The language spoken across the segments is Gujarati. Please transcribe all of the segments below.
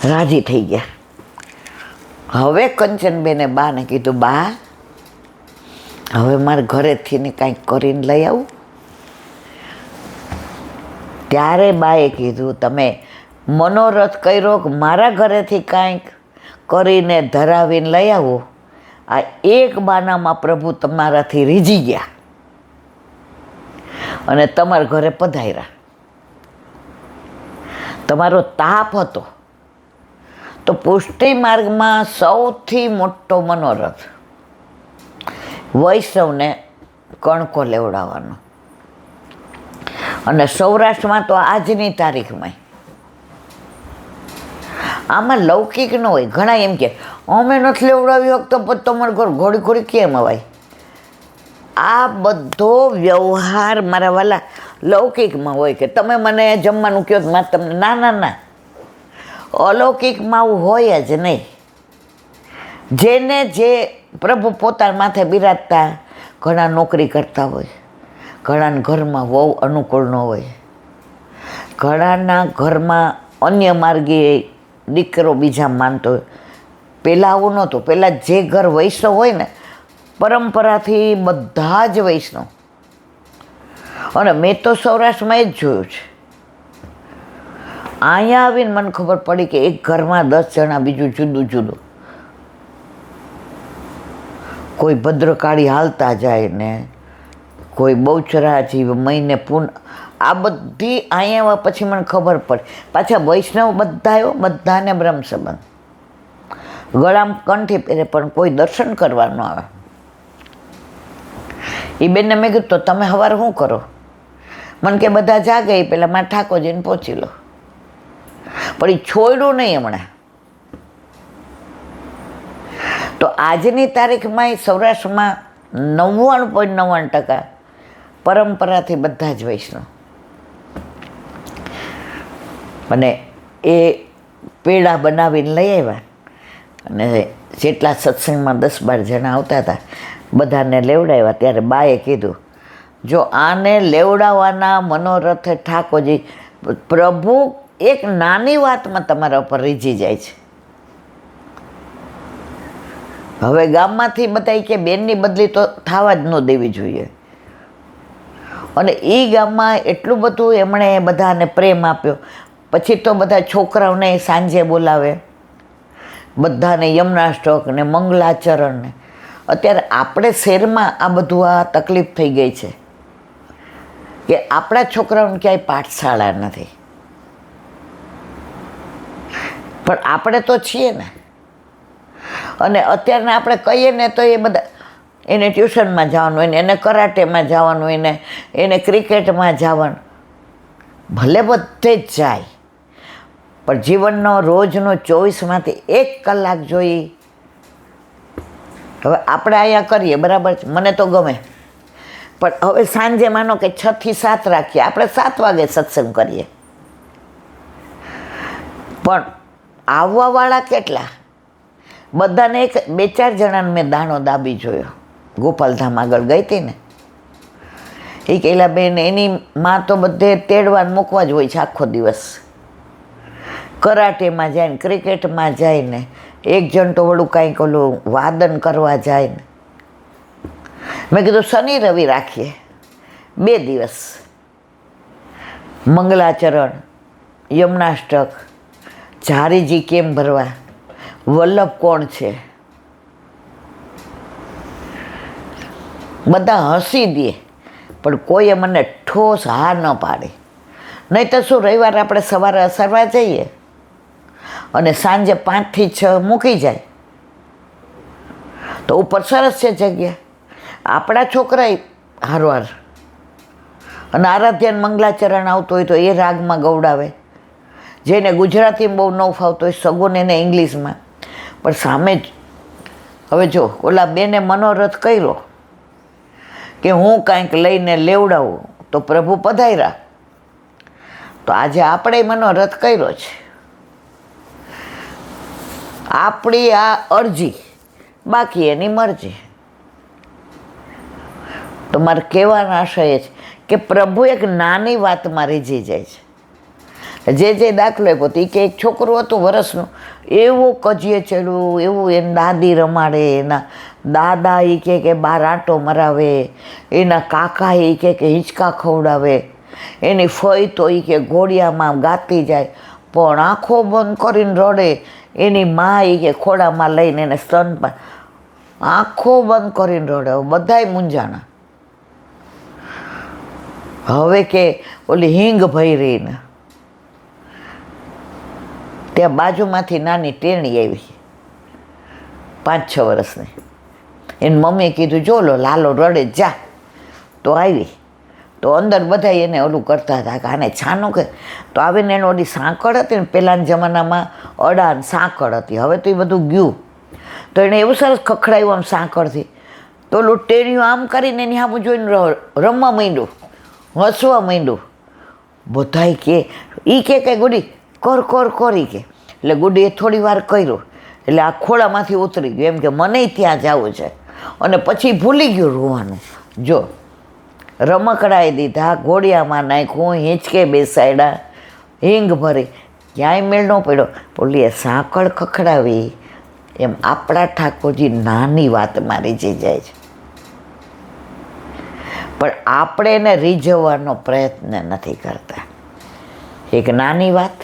રાજી થઈ ગયા. હવે કંચનબેને બાને કીધું, બા હવે મારે ઘરેથી ને કાંઈક કરીને લઈ આવું. ત્યારે બાએ કીધું, તમે મનોરથ કર્યો કે મારા ઘરેથી કાંઈક કરીને ધરાવીને લઈ આવો. આ એક બાનામાં પ્રભુ તમારાથી રીઝી ગયા અને તમારા ઘરે પધાર્યા. તમારો તાપ હતો તો પુષ્ટિ માર્ગમાં સૌથી મોટો મનોરથ વૈષ્ણવને કણકો લેવડાવવાનો. અને સૌરાષ્ટ્રમાં તો આજની તારીખમાં આમાં લૌકિક ન હોય. ઘણા એમ કે અમે નથી લેવડાવ્યો તો તમારું ઘર ઘોડી ઘોડી કેમ અવાય. આ બધો વ્યવહાર મારા વાલા લૌકિકમાં હોય કે તમે મને જમવાનું કહો મારે તમને ના ના ના. અલૌકિકમાં આવું હોય જ નહીં. જેને જે પ્રભુ પોતાના માથે બિરાજતા, ઘણા નોકરી કરતા હોય, ઘણાના ઘરમાં વહુ અનુકૂળ ન હોય, ઘણાના ઘરમાં અન્ય માર્ગે દીકરો બીજા માનતો હોય. પહેલાં આવું નહોતું. પહેલાં જે ઘર વૈષ્ણવ હોય ને, પરંપરાથી બધા જ વૈષ્ણવ. અને મેં તો સૌરાષ્ટ્રમાં એ જ જોયું છે. અહીંયા આવીને મને ખબર પડી કે એક ઘરમાં 10 જણા બીજું જુદું જુદું. કોઈ ભદ્રકાળી હાલતા જાય ને કોઈ બહુચરાજી મહિને આ બધી અહીંયા પછી મને ખબર પડે. પાછા વૈષ્ણવ બધા આવ્યો, બધાને બ્રહ્મ સંબંધ. ગળામાં કંઠી પહેરે પણ કોઈ દર્શન કરવા ન આવે. એ બેનને મેં કીધું, તો તમે સવારે શું કરો? મને કે બધા જાગે એ પહેલાં મારે ઠાકોરજીને પહોંચી લો. પણ એ છોડ્યું નહીં હમણાં. તો આજની તારીખમાં સૌરાષ્ટ્રમાં 99.99% પરંપરાથી બધા જ વૈષ્ણવ. અને એ પેડા બનાવીને લઈ આવ્યા અને જેટલા સત્સંગમાં 10-12 જણા આવતા હતા બધાને લેવડાવ્યા. ત્યારે બાએ કીધું, જો આને લેવડાવવાના મનોરથે ઠાકોરજી પ્રભુ એક નાની વાતમાં તમારા ઉપર રીઝી જાય છે. હવે ગામમાંથી બધા કે બેનની બદલી તો થવા જ ન દેવી જોઈએ. અને એ ગામમાં એટલું બધું એમણે બધાને પ્રેમ આપ્યો. પછી તો બધા છોકરાઓને સાંજે બોલાવે, બધાને યમનાષ્ટક ને મંગલાચરણ ને. અત્યારે આપણે શહેરમાં આ બધું આ તકલીફ થઈ ગઈ છે કે આપણા છોકરાઓને ક્યાંય પાઠશાળા નથી. પણ આપણે તો છીએ ને. અને અત્યારને આપણે કહીએ ને તો એ બધા એને ટ્યુશનમાં જવાનું હોય ને, એને કરાટેમાં જવાનું હોય ને, એને ક્રિકેટમાં જવાનું. ભલે બધે જ જાય પણ જીવનનો રોજનો 24માંથી 1 કલાક જોઈ. હવે આપણે અહીંયા કરીએ બરાબર છે, મને તો ગમે. પણ હવે સાંજે માનો કે 6 થી 7 રાખીએ, આપણે 7 વાગે સત્સંગ કરીએ. પણ આવવાવાળા કેટલા? બધાને 2-4 જણાને મેં દાણો દાબી જોયો. ગોપાલધામ આગળ ગઈ હતી ને, એ કહેલા બેન એની માં તો બધે તેડવા મૂકવા જ હોય છે આખો દિવસ. કરાટેમાં જાય ને, ક્રિકેટમાં જાય ને, એક જણ તો વળું કાંઈક ઓલું વાદન કરવા જાય ને. મેં કીધું શનિ રવિ રાખીએ 2 દિવસ. મંગલાચરણ, યમનાષ્ટક, ઝારીજી કેમ ભરવા, વલ્લભ કોણ છે, બધા હસી દે પણ કોઈએ મને ઠોસ હા ન પાડી. નહીં તો શું, રવિવારે આપણે સવારે અસરવા જઈએ અને સાંજે 5 થી 6 મૂકી જાય તો ઉપર સરસ છે જગ્યા. આપણા છોકરાએ હારવાર અને આરાધ્યાન મંગલાચરણ આવતું હોય તો એ રાગમાં ગવડાવે. જેને ગુજરાતીમાં બહુ ન ફાવતો હોય સગુન એને ઇંગ્લિશમાં. પણ સામે જ હવે જો ઓલા બેને મનોરથ કર્યો કે હું કાંઈક લઈને લેવડાવું તો પ્રભુ પધાર્યા. તો આજે આપણે મનોરથ કર્યો છે. આપણી આ અરજી, બાકી એની મરજી. તો મારે કહેવાનો આશય છે કે પ્રભુ એક નાની વાતમાં રીઝી જાય છે. જે દાખલો આપ્યો તો એ કે એક છોકરું હતું વરસનું, એવું કજીએ ચડ્યું, એવું એને દાદી રમાડે, એના દાદા એ કે બાર આંટો મરાવે, એના કાકા એ કે હિંચકા ખવડાવે, એની ફઈ તો એ કે ઘોડિયામાં ગાતી જાય, પણ આંખો બંધ કરીને રડે. એની મા એ કે ખોડામાં લઈને એને સ્તનપાન, આંખો બંધ કરીને રડે. બધાય મૂંઝાણા. હવે કે ઓલી હિંગ ભરી ને ત્યાં બાજુમાંથી નાની ટેણી આવી 5-6 વર્ષની. એની મમ્મીએ કીધું જો લાલો રડે જા. તો આવી તો અંદર બધા એને ઓલું કરતા હતા કે આને છાનું કે, તો આવીને એને ઓલી સાંકળ હતી ને, પહેલાંના જમાનામાં અડાન સાંકળ હતી, હવે તો એ બધું ગયું. તો એણે એવું સરસ ખખડાયું આમ સાંકળથી, તો ઓલું ટેણીયું આમ કરીને એની સામું જોઈને રમવા માંડ્યું, હસવા માંડ્યું. બધાય કે એ કે ગુડી કર કર કરી કે. એટલે ગુડીએ થોડી વાર કર્યું, એટલે આ ખોળામાંથી ઉતરી ગયું, એમ કે મને ત્યાં જવું છે. અને પછી ભૂલી ગયું રોવાનું. જો રમકડાઈ દીધા, ઘોડિયામાં નાખ્યું, હિંચકે બેસાડ્યા, હિંગ ભરી, ક્યાંય મેળ ન પડ્યો. બોલીએ સાંકળ ખખડાવી એમ આપણા ઠાકોરજી નાની વાતમાં રીઝી જાય છે, પણ આપણે એને રીઝવવાનો પ્રયત્ન નથી કરતા. એક નાની વાત,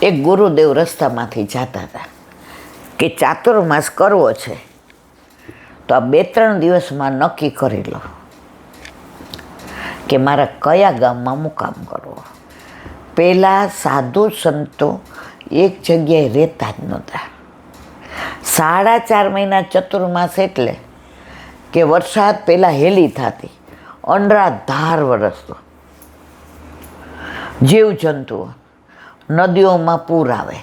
એક ગુરુદેવ રસ્તામાંથી જતા હતા કે ચાતુર્માસ કરવો છે તો આ 2-3 દિવસમાં નક્કી કરી લો કે મારા કયા ગામમાં મુકામ કરવો. પહેલાં સાધુ સંતો એક જગ્યાએ રહેતા જ નહોતા. 4.5 મહિના ચતુર્માસ એટલે કે વરસાદ પહેલાં હેલી થતી, અનરાધાર વરસતો, જીવજંતુઓ, નદીઓમાં પૂર આવે.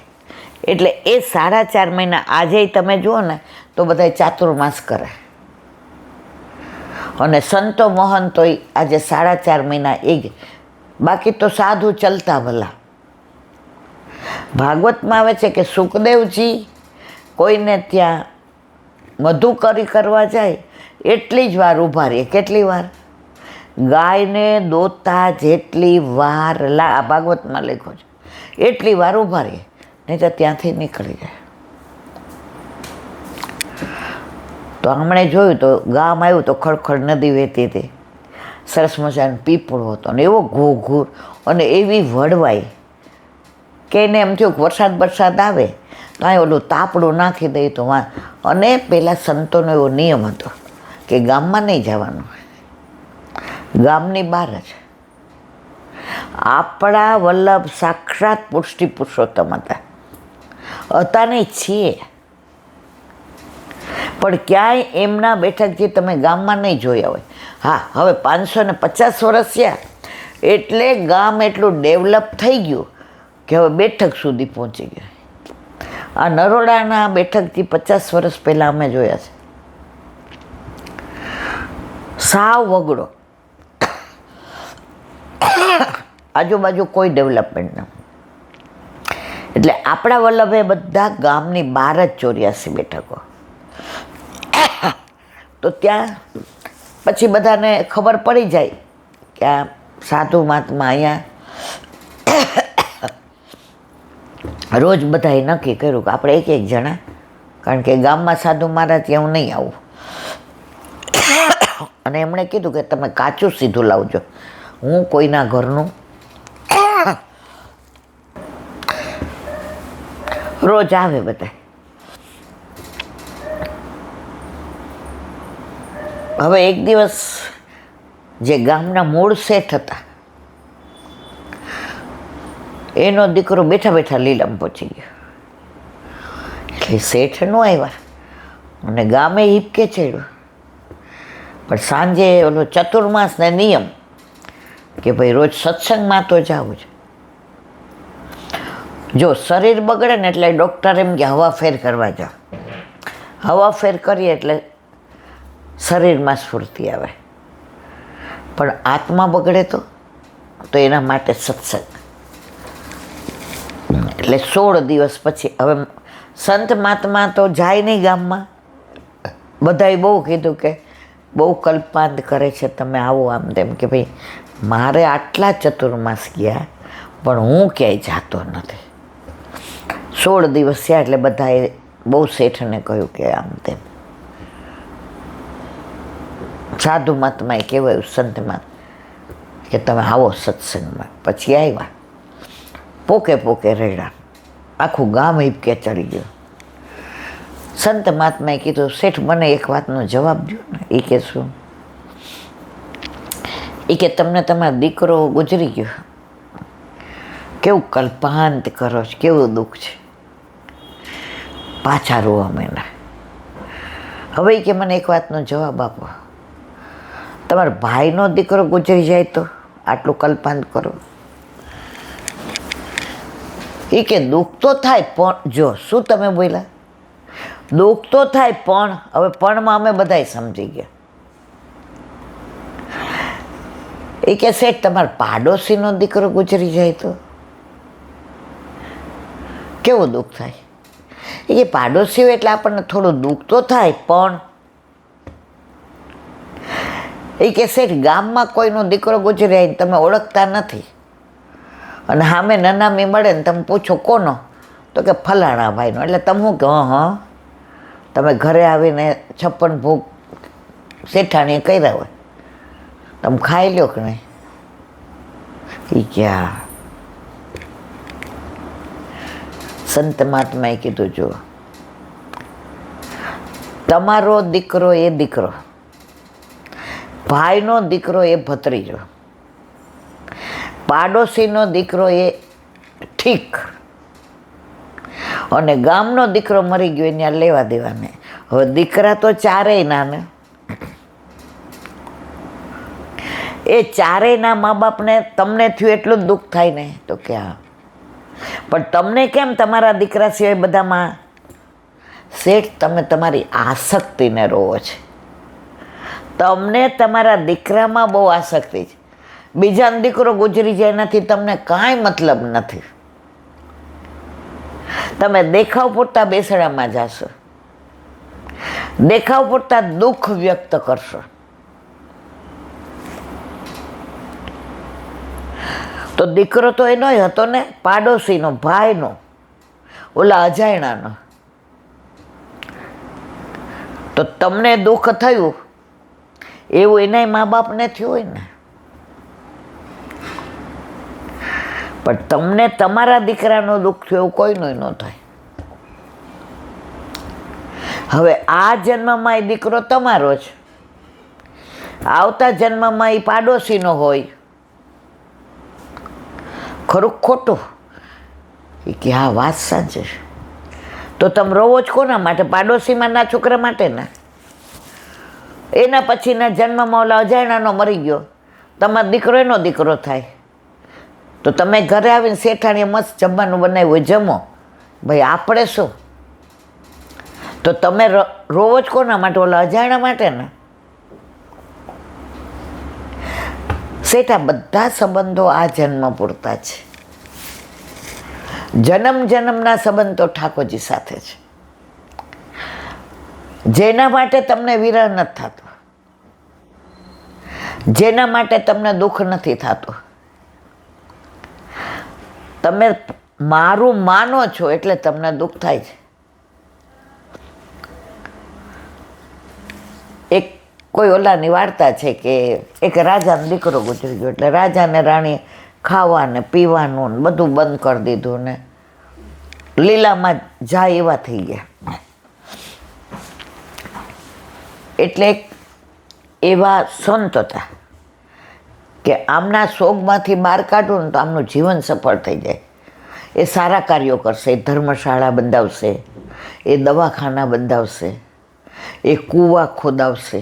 એટલે એ 4.5 મહિના આજે તમે જુઓ ને તો બધા ચાતુર્માસ કરે. અને સંતો મહંતોય આજે 4.5 મહિના બાકી તો સાધુ ચલતા ભલા. ભાગવતમાં આવે છે કે સુખદેવજી કોઈને ત્યાં મધુકરી કરવા જાય એટલી જ વાર ઊભા રહીએ. કેટલી વાર? ગાયને દોતા જેટલી વાર, આ ભાગવતમાં લખ્યો છે, એટલી વાર ઊભા રહીએ, નહીં તો ત્યાંથી નીકળી જાય. તો હમણાં જોયું તો ગામ આવ્યું તો ખડખડ નદી વહેતી હતી, સરસ મજાનો પીપળો હતો ને એવો ઘોઘૂર અને એવી વડવાઈ કે એને એમ થયું કે વરસાદ આવે તો અહીં ઓલું તાપડું નાખી દઈએ તો અને પહેલાં સંતોનો એવો નિયમ હતો કે ગામમાં નહીં જવાનું, ગામની બહાર જ. આપણા વલ્લભ સાક્ષાત પુષ્ટિ પુરુષોત્તમ હતા નહીં, છીએ, પણ ક્યાંય એમના બેઠકથી તમે ગામમાં નહીં જોયા હોય. હા, હવે 550 વર્ષ થયા એટલે ગામ એટલું ડેવલપ થઈ ગયું કે હવે બેઠક સુધી પહોંચી ગયા. આ નરોડાના બેઠકથી 50 વર્ષ પહેલાં અમે જોયા છે, સાવ વગડો, આજુબાજુ કોઈ ડેવલપમેન્ટ ન. એટલે આપણા વલ્લભે બધા ગામની બહાર જ 84 બેઠકો. તો ત્યાં પછી બધાને ખબર પડી જાય કે આ સાધુ મહાત્મા અહીંયા રોજ બધાએ નક્કી કર્યું કે આપણે એક જણા, કારણ કે ગામમાં સાધુ મારા ત્યાં હું નહીં આવું. અને એમણે કીધું કે તમે કાચું સીધું લાવજો, હું કોઈના ઘરનું રોજ આવે બધા. હવે એક દિવસ જે ગામના મૂળ શેઠ હતા એનો દીકરો બેઠા બેઠા લીલામ પહોંચી ગયો. એટલે શેઠ ન આવ્યા અને ગામે હિપકે ચડ્યું. પણ સાંજે ઓલો ચતુર્માસને નિયમ કે ભાઈ રોજ સત્સંગમાં તો જવું છે. જો શરીર બગડે ને એટલે ડૉક્ટર એમ કે હવા ફેર કરવા જાઓ, હવા ફેર કરીએ એટલે શરીરમાં સ્ફૂર્તિ આવે. પણ આત્મા બગડે તો એના માટે સત્સંગ. એટલે 16 દિવસ પછી હવે સંત મહાત્મા તો જાય નહીં ગામમાં. બધાએ બહુ કીધું કે બહુ કલ્પાંત કરે છે, તમે આવો આમ તેમ, કે ભાઈ મારે આટલા ચતુર્માસ ગયા પણ હું ક્યાંય જાતો નથી. 16 દિવસ થયા એટલે બધાએ બહુ શેઠને કહ્યું કે આમ તેમ. સાધુ મહાત્માએ કહેવાયું સંતમાં કે તમે આવો સત્સંગમાં. પછી આવ્યા, પોકે પોકે રેડા, આખું ગામ હિપકે ચડી ગયું. સંત મહાત્માએ કીધું, શેઠ મને એક વાતનો જવાબ દો ને. એ કે શું? એ કે તમને તમારો દીકરો ગુજરી ગયો, કેવું કલ્પાંત કરો છો, કેવું દુઃખ છે, પાછા રોવા માંડ્યા. હવે કે મને એક વાતનો જવાબ આપો, તમારા ભાઈનો દીકરો ગુજરી જાય તો આટલું કલ્પાંત કરો? એ કે દુઃખ તો થાય પણ, જો શું તમે બોલ્યા, દુઃખ તો થાય પણ, હવે પણમાં અમે બધાય સમજી ગયા. એ કે શેઠ તમારા પાડોશીનો દીકરો ગુજરી જાય તો કેવું દુઃખ થાય? એ પાડોશી એટલે આપણને થોડું દુઃખ તો થાય પણ, એ કે શેઠ ગામમાં કોઈનો દીકરો ગુજરી જાય તમે ઓળખતા નથી અને સામે નનામી મળે ને તમે પૂછો કોનો, તો કે ફલાણા ભાઈનો. એટલે તમે શું કહો, હા તમે ઘરે આવીને 56 ભોગ શેઠાણીએ કર્યા હોય, તમે ખાઈ લ્યો કે નહીં? એ ક્યાં સંત મહાત્માએ કીધું, જો તમારો દીકરો એ દીકરો, ભાઈનો દીકરો એ ભત્રીજો, પાડોશીનો દીકરો એ ઠીક, અને ગામનો દીકરો મરી ગયો એને લેવા દેવાને. હવે દીકરા તો ચારેય ના ને, એ ચારેયના મા બાપને તમને થયું એટલું જ દુઃખ થાય ને, તો ક્યાં? પણ તમને કેમ તમારા દીકરા સિવાય બધામાં? શેઠ તમે તમારી આસક્તિને રોવો છે. તમને તમારા દીકરામાં બહુ આસક્તિ છે, બીજાનો દીકરો ગુજરી જાય નથી તમને કાંઈ મતલબ નથી. તમે દેખાવ પૂરતા બેસણામાં જાશો, દેખાવ પૂરતા દુઃખ વ્યક્ત કરશો. તો દીકરો તો એનો હતો ને, પાડોશીનો, ભાઈનો, ઓલા અજાયણાનો. તો તમને દુઃખ થયું એવું એનાય મા બાપને થયું હોય ને. પણ તમને તમારા દીકરાનો દુઃખ થયું એવું કોઈનું ન થાય. હવે આ જન્મમાં એ દીકરો તમારો છે, આવતા જન્મમાં એ પાડોશીનો હોય, ખરું ખોટું? એ કે હા વાત સાચી. તો તમે રોવો જ કોના માટે? પાડોશીમાં ના છોકરા માટે ને. એના પછીના જન્મમાં ઓલા અજાયણાનો મરી ગયો, તમારો દીકરો એનો દીકરો થાય, તો તમે ઘરે આવીને શેઠાણીએ મસ્ત જમવાનું બનાવ્યું હોય, જમો. ભાઈ આપણે શું? તો તમે રોવો જ કોના માટે? ઓલા અજાયણા માટે ને. શેઠા બધા સંબંધો આ જન્મ પૂરતા છે, જન્મ જન્મના સંબંધ તો ઠાકોરજી સાથે છે. જેના માટે તમને વિરહ નથી થતો, જેના માટે તમને દુઃખ નથી થતું, તમે મારું માનો છો એટલે તમને દુઃખ થાય છે. એક કોઈ ઓલાની વાર્તા છે કે એક રાજાનો દીકરો ગુજરી ગયો, એટલે રાજાને રાણીએ ખાવાને પીવાનું બધું બંધ કરી દીધું ને લીલામાં જાય એવા થઈ ગયા. એટલે એવા સંત હતા કે આમના શોકમાંથી બહાર કાઢું ને તો આમનું જીવન સફળ થઈ જાય. એ સારા કાર્યો કરશે, એ ધર્મશાળા બંધાવશે, એ દવાખાના બંધાવશે, એ કૂવા ખોદાવશે,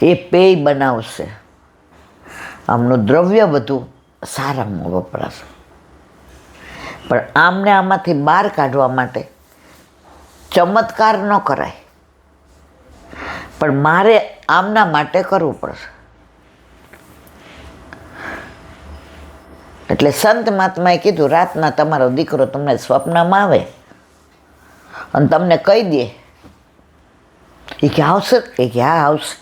એ પેય બનાવશે, આમનું દ્રવ્ય બધું સારામાં વપરાશે. પણ આમને આમાંથી બહાર કાઢવા માટે ચમત્કાર ન કરાય, પણ મારે આમના માટે કરવું પડશે. એટલે સંત મહાત્માએ કીધું, રાતના તમારો દીકરો તમને સ્વપ્નમાં આવે અને તમને કહી દે એ કે આવશે? એ કે હા આવશે.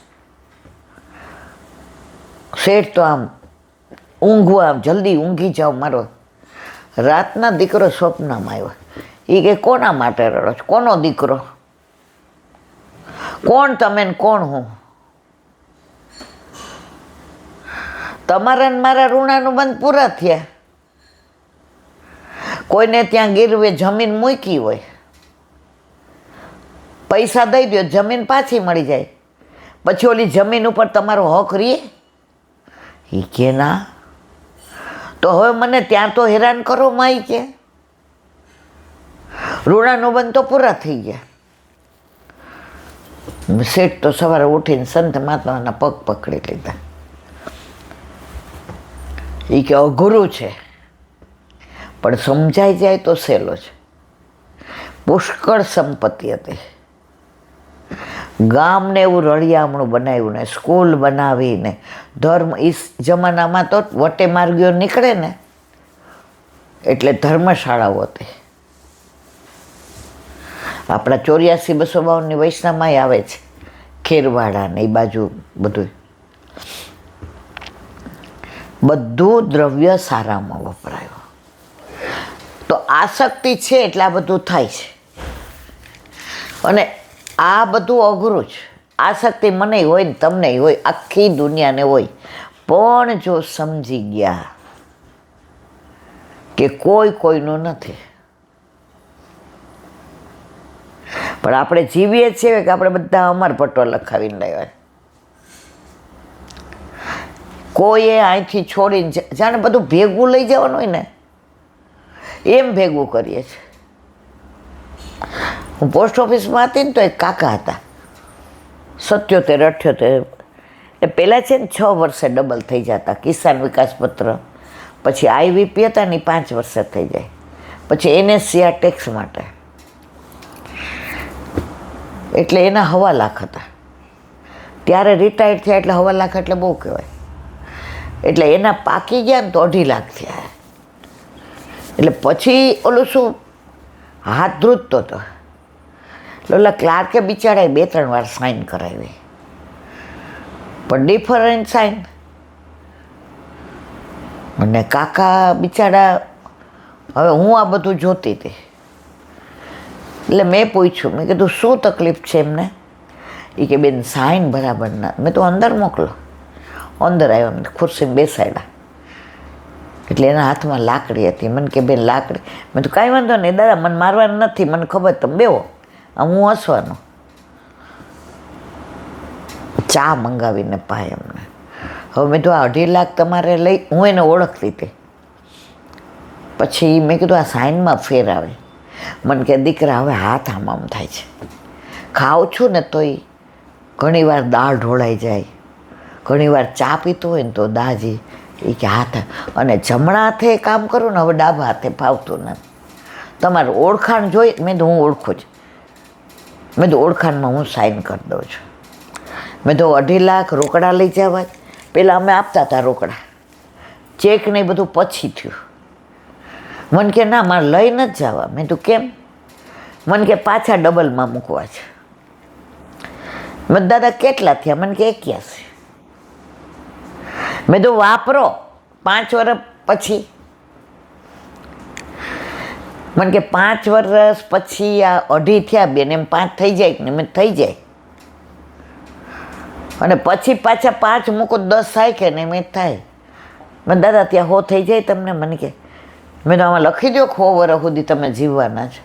શેઠ તો આમ ઊંઘવા, આમ જલ્દી ઊંઘી જાઓ મારો. રાતના દીકરો સ્વપ્નમાં આવ્યો. એ કે કોના માટે રડો છો? કોનો દીકરો? કોણ તમે ને કોણ હું? તમારા ને મારા ઋણાનુબંધ પૂરા થયા. કોઈને ત્યાં ગીરવે જમીન મૂકી હોય, પૈસા દઈ દો, જમીન પાછી મળી જાય, પછી ઓલી જમીન ઉપર તમારો હક રહીએ? એ કે ના. તો હવે મને ત્યાં તો હેરાન કરો માઈ કે ઋણાનુબંધ તો પૂરા થઈ ગયા. શેઠ તો સવારે ઉઠીને સંત મહાત્માના પગ પકડી લીધા. એ કે અઘરું છે પણ સમજાઈ જાય તો સહેલો છે. પુષ્કળ સંપત્તિ હતી. ગામને એવું રળિયામણું બનાવ્યું ને, સ્કૂલ બનાવીને, ધર્મ એ જમાનામાં તો વટે માર્ગીઓ નીકળે ને એટલે ધર્મશાળાઓ હતી. આપણા 84-252 વૈષ્ણવમાં આવે છે, ખેરવાડા ને એ બાજુ બધું. બધું દ્રવ્ય સારામાં વપરાયું. તો આસક્તિ છે એટલે આ બધું થાય છે. અને આ બધું અઘરું છે. આસક્તિ મને હોય ને તમને હોય, આખી દુનિયાને હોય. પણ જો સમજી ગયા કે કોઈ કોઈનું નથી, પણ આપણે જીવીએ છીએ કે આપણે બધા અમર પટ્ટો લખાવીને લાવ્યા. કોઈએ અહીંથી છોડીને જાણે બધું ભેગું લઈ જવાનું હોય ને એમ ભેગું કરીએ છીએ. હું પોસ્ટ ઓફિસમાં હતી ને તો એક કાકા હતા, 77-78. એ પહેલાં છે ને 6 વર્ષે ડબલ થઈ જતા. કિસાન વિકાસ પત્ર, પછી IVP હતા ને 5 વર્ષે થઈ જાય, પછી NSCR ટેક્સ માટે. એટલે એના 1.25 લાખ હતા. ત્યારે રિટાયર્ડ થયા એટલે 1.25 લાખ એટલે બહુ કહેવાય. એટલે એના પાકી ગયા ને તો 2.5 લાખ થયા. એટલે પછી ઓલું શું હાથ ધ્રુજતો હતો. એટલે ઓલા ક્લાર્કે બિચારાએ 2-3 વાર સાઇન કરાવી, પણ ડિફરન્ટ સાઇન. અને કાકા બિચારા, હવે હું આ બધું જોતી હતી એટલે મેં પૂછ્યું, મેં કીધું શું તકલીફ છે એમને? એ કે બેન સાઇન બરાબર ના. મેં તો અંદર મોકલો. અંદર આવ્યા, મેં ખુરશીમાં બેસાડ્યા. એટલે એના હાથમાં લાકડી હતી. મને કે બેન લાકડી. મેં તો કાંઈ વાંધો નહીં દાદા, મને મારવાનું નથી, મને ખબર, તમે બેહો, હું હસવાનો. ચા મંગાવીને પાય એમને. હવે મેં તો આ 2.5 લાખ તમારે લઈ, હું એને ઓળખતી હતી. પછી મેં કીધું આ સાઇનમાં ફેર આવે. મને કે દીકરા હવે હાથ આમ થાય છે, ખાઉં છું ને તોય ઘણીવાર દાળ ઢોળાઈ જાય, ઘણીવાર ચા પીતો હોય ને તો દાજી. એ કે હાથ, અને જમણા હાથે કામ કરું ને હવે ડાબા હાથે ફાવતું નથી. તમારું ઓળખાણ જોઈ? મેં તો હું ઓળખું જ. મેં તો ઓળખાણમાં હું સાઇન કરી દઉં છું. મેં તો 2.5 લાખ રોકડા લઈ જવા. પહેલાં અમે આપતા હતા રોકડા, ચેક ને બધું પછી થયું. મને કે ના મારે લઈ નથી જવા. મેં તો કેમ? મને કે પાછા ડબલમાં મૂકવા છે. મેં દાદા કેટલા થયા? મને કે 81. મેં તો વાપરો 5 વર્ષ પછી. મને કે 5 વર્ષ પછી આ 2.5 થયા બેન, એમ 5 થઈ જાય ને? મેં થઈ જાય. અને પછી પાછા 5 મૂકો 10 થાય કે નહીં? મેં થાય. મેં દાદા ત્યાં 100 થઈ જાય તમને? મને કે મેં તો આમાં લખી દો 100 વર્ષ સુધી તમે જીવવાના છે.